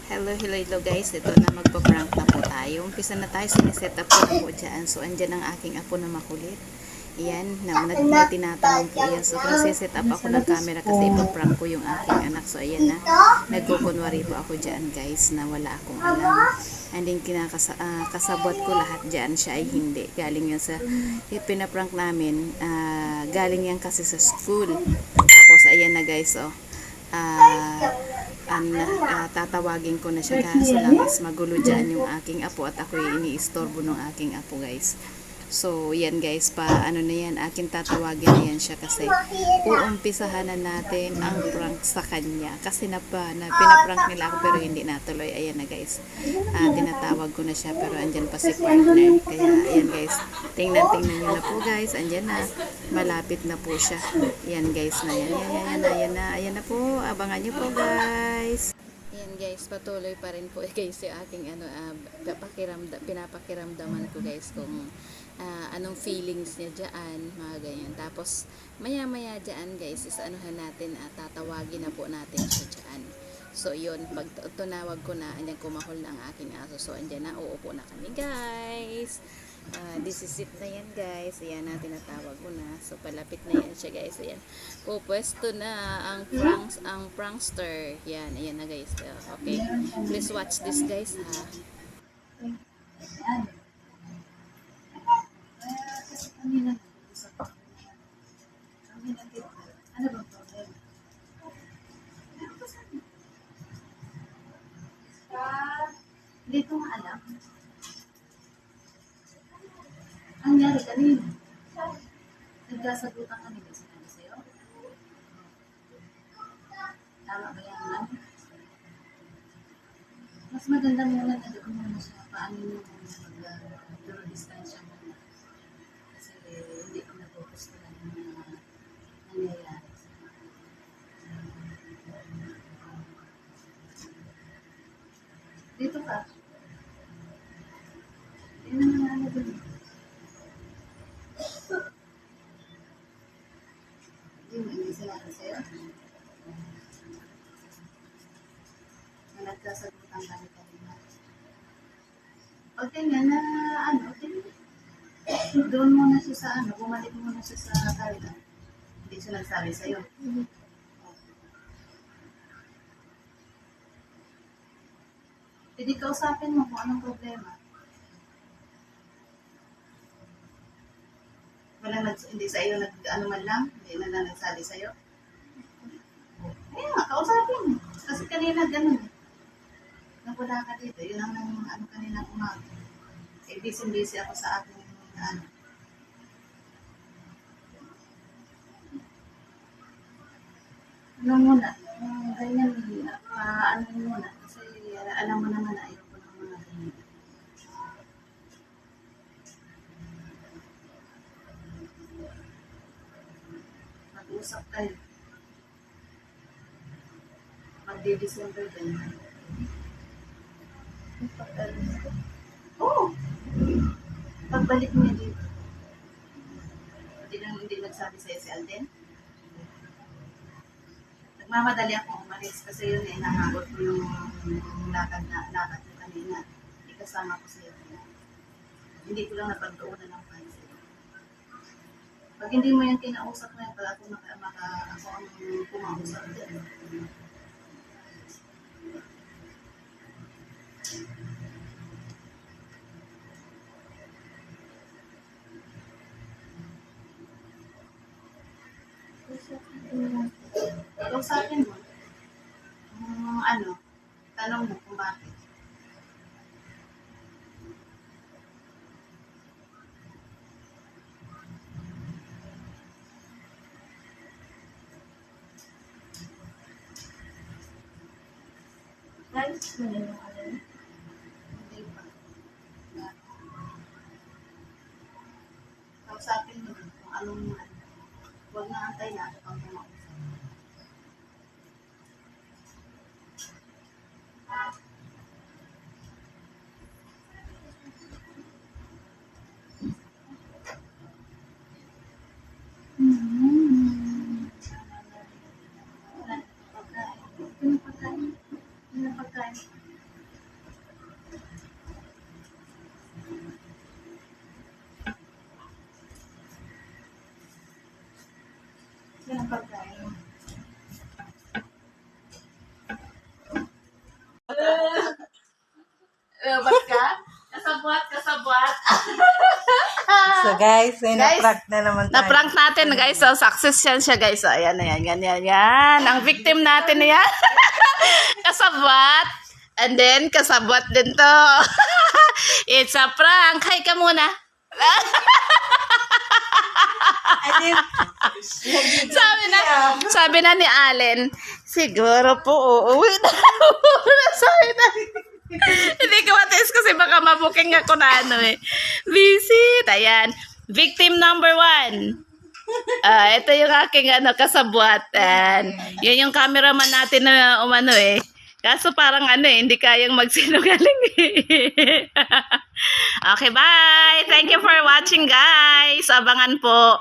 Hello guys. Ito na magpa-prank na po tayo. Umpisa na tayo. Siniset up ko na po dyan. So, andyan ang aking apo na makulit. Iyan. Na tinatanong po yan. So, nagsiset up ako ng camera kasi ipaprank ko yung aking anak. So, ayan na. Nagkukunwari po ako dyan guys na wala akong alam. And then, kasabot ko lahat dyan. Siya ay hindi. Galing yan sa pinaprank namin. Galing yan kasi sa school. Tapos, ayan na guys. Oh. Tatawagin ko na siya kaso lang is magulo dyan yung aking apo at ako yung iniistorbo ng aking apo guys. So yan guys, ano na yan, akin tatawagin na yan siya kasi uumpisahan na natin ang prank sa kanya kasi pinaprank nila ako pero hindi natuloy. Ayan na guys, tinatawag ko na siya pero andyan pa si partner, kaya ayan guys, tingnan nyo na po guys, andyan na, malapit na po siya. Yan guys na yan, ayan na po, abangan nyo po guys. Yan guys, patuloy pa rin po guys yung aking pinapakiramdaman ko guys kung anong feelings niya dyan, mga ganyan. Tapos maya maya dyan guys is anuhan natin, tatawagin na po natin siya dyan. So yun, pag tunawag ko na, andyan kumahol na ang aking aso. So andyan na, uupo na kami guys. This is it na yan guys. Ayan na, tinatawag ko na. So palapit na yan siya guys. Ayan, pupwesto na ang prankster. Yan, ayan na guys. Okay, please watch this guys ha. Ano bang problem? Hindi ko nga alam. Ang nangyari kanina. Nagkasagutan kami ba sinabi sa'yo? Tama ba yan lang? Mas maganda muna na doon muna siya. Paano mo mag-distansya muna. Kasi hindi ko nagugustuhan yung mga nangyayari. Dito ka. Yan ang mga ano dun. Hindi sinabi sa'yo. Na nagkasagutan kami kanina. Okay nga na doon muna siya sa bumalik muna siya sa karga. Hindi siya nagsabi sa'yo. Hindi kausapin mo kung anong problema. Hindi sa iyo man lang, hindi na nagsabi sa iyo. Ayun nga, kausapin mo. Kasi kanina ganun. Nawala ka dito, yun ang kanina umaga. Busy ako sa aking muna, ganyan, muna, kasi alam mo naman na ayoko ng mga ganyan. Mag-usap kayo. Magdi-December din. Oo. Pagbalik niya dito. Hindi nagsabi sa'yo si Alden. Nagmamadali akong umalis kasi yun nahangot ko yung lakad na kanina. Ikasama ko sa'yo. Hindi ko lang napagdoonan ng pansin. Pag hindi mo yung kinausap na yun, pala ako ang kumausap din. Ikaw sa akin mo, tanong mo kung bakit. Guys, hindi mo alam. Hindi pa. Ikaw sa akin mo kung anong huwag na antay na ako pang kumausap. Pagkain. Ba't ka? Kasabwat. So guys, ay Guys, na-prank na naman tayo. Na-prank natin, guys. So, success yan siya, guys. So, ayan na yan. Ang victim natin na yan. Kasabwat. And then, kasabwat din to. It's a prank. Hi ka muna. Sabi na ni Allen, siguro po uuwi na. Sabi na. Hindi ko matis kasi baka mabuking ako na visit. Ayan. Victim number 1. Ito yung aking kasabwatan. Yun yung cameraman natin na Kaso parang hindi kayang magsinungaling. Okay, bye! Thank you for watching, guys. Abangan po.